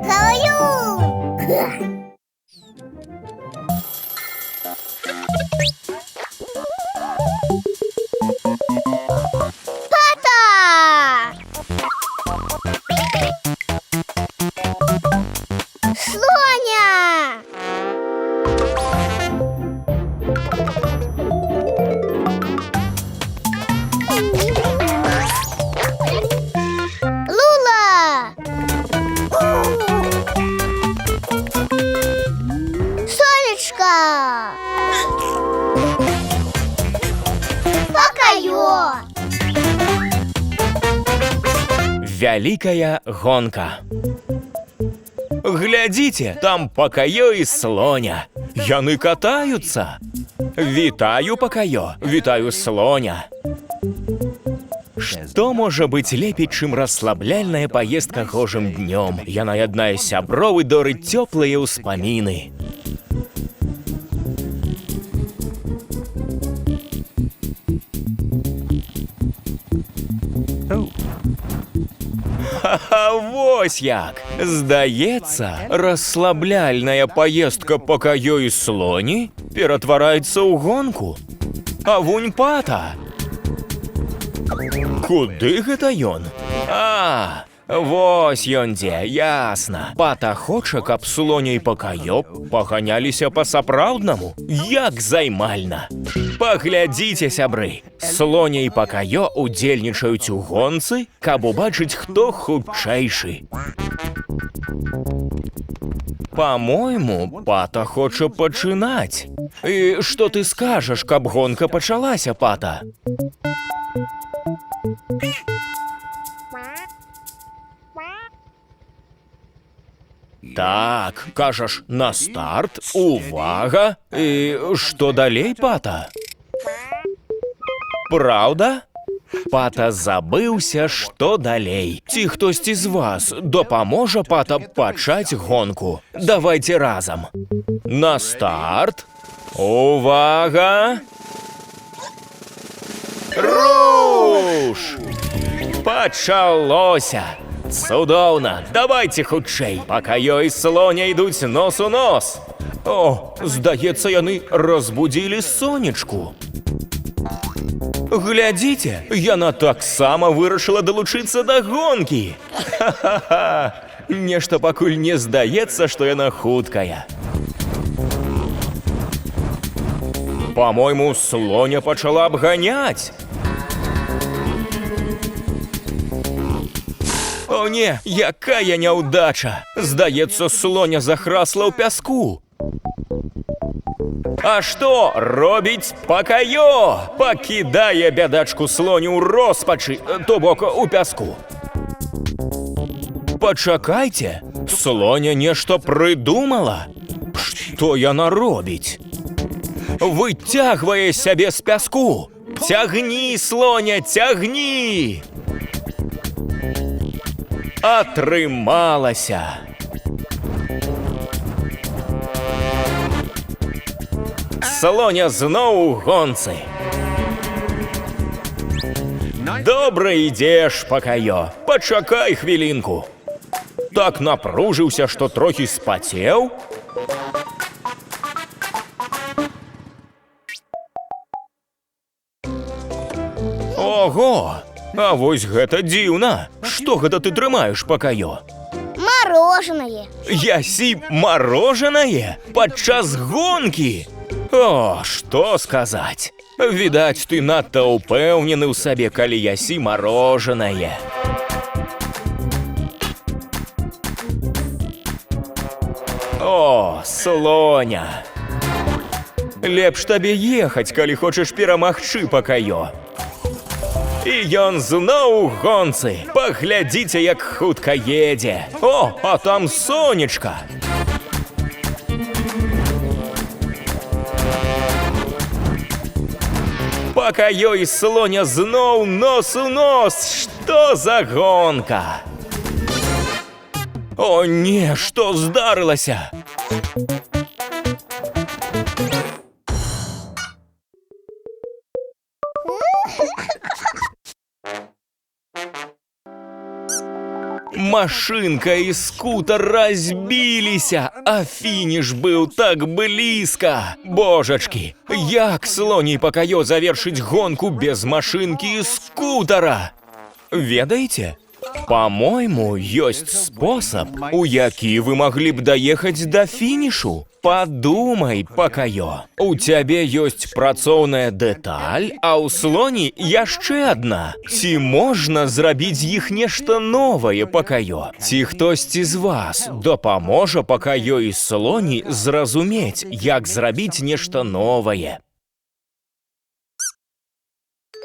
Каю! Пата! Слоня! Лула! Сонечка! Покайо! Вялікая гонка. Глядзіце, там Пакаё і слоня. Яны катаюцца. Вітаю, Пакаё, вітаю, слоня. Што можа быць лепей, чым расслабляльная паездка гожым днём? Яна яднае сяброў і дорыць цёплыя ўспаміны. Ха-ха, вось як! Здаецца, расслабляльная паездка Пакаё і слоні ператвараецца ў гонку. А вунь Пата! Куды гэта ён? А, вось ён дзе, ясна. Пата хоча, каб слоня і Пакаё паганяліся па-сапраўднаму. Як займальна! Паглядзіце, сябры, слоня і Пакаё удзельнічаюць у гонцы, каб убачыць, хто хутчэйшы. Па-мойму, Пата хоча пачынаць. І што ты скажаш, каб гонка пачалася, Пата? Так, кажаш, на старт, увага. І што далей, Пата? Праўда? Пата забыўся, што далей. Ці хтосьці з вас дапаможа Пата пачаць гонку? Давайце разам. На старт. Увага! Руш! Пачалося! Цудоўна! Давайце хутчэй! Пакаё і слоня ідуць нос у нос. О, здаецца, яны разбудзілі сонечку. Глядзіце, яна таксама вырашыла далучыцца да гонкі. Ха-ха-ха! Нешта пакуль не здаецца, што яна хуткая. Па-мойму, слоня пачала абганяць. О не, якая няўдача! Здаецца, слоня захрасла ў пяску. А што робіць Пакаё? Пакідае бядачку слоню ў роспачы, то бок у пяску. Пачакайце, слоня нешта прыдумала. Што яна робіць? Выцягвае сябе з пяску. Цягні, слоня, цягні! Атрымалася. Слоня зноў у гонцы. Добра ідзеш, Пакаё. Пачакай хвілінку. Так напружыўся, што трохі спацеў. Ого! А вось гэта дзіўна. Што гэта ты трымаеш, Пакаё? Мороженое. Ясі мороженое? Падчас гонкі? О, што сказаць? Відаць, ты надта ўпэўнены ў сабе, калі ясі мороженое. О, слоня! Лепш табе ехаць, калі хочаш перамагчы, Пакаё. І ён зноў у гонцы. Паглядзіце, як хутка едзе. О, а там сонечка. Пакаё і слоня зноў нос у нос. Што за гонка? О не, што здарылася? Машинка и скутер разбились, а фініш быў так блізка. Божачкі, як слоней пакаё завершыць гонку без машынкі і скутера? Ведаеце? По-мойму, ёсць спосаб, у які вы маглі б даехаць да фінішу. Падумай, пакаё. У цябе ёсць працоўная дэталь, а ў слоні яшчэ адна. Ці можна зрабіць з іх нешта новае, пакаё? Ці хтосьці з вас дапаможа пакаё і слоні зразумець, як зрабіць нешта новае?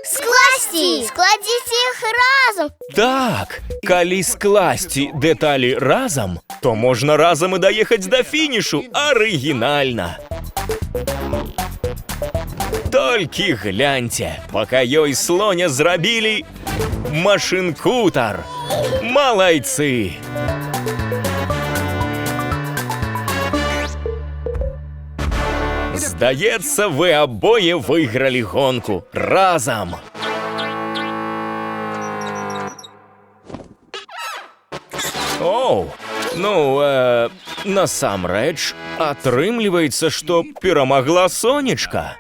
Скласці! Складзіце іх разам! Так, калі скласці дэталі разам, то можна разам і даехаць да фінішу арыгінальна. Толькі гляньце, пакаё і слоня зрабілі машынкутар. Малайцы! Здаецца, вы абое выйгралі гонку разам. Оу, насамрэч, атрымліваецца, што перамагла сонечка.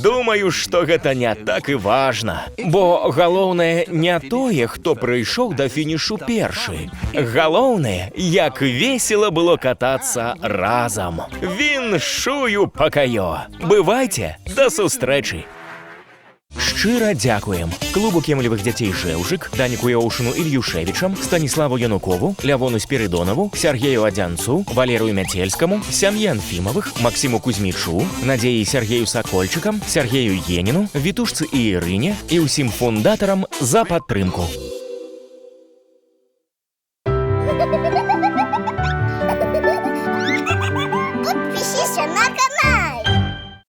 Думаю, што гэта не так і важна. Бо галоўнае не тое, хто прыйшоў да фінішу першы. Галоўнае, як весела было катацца разам. Віншую, пакаё! Бывайце, да сустрэчы! Шчыра дзякуем клубу кемлівых дзяцей «Жэўжык», Даніку Яушыну Ільюшевічам, Станіславу Янукову, Лявону Спірыдонаву, Сергею Адзянцу, Валерыю Мяцельскаму, сям'і Анфімавых, Максіму Кузьмічу, Надзеі Сергею Сакольчыкам, Сергею Еніну, Вітушцы і Ірыне і ўсім фундатарам за падтрымку.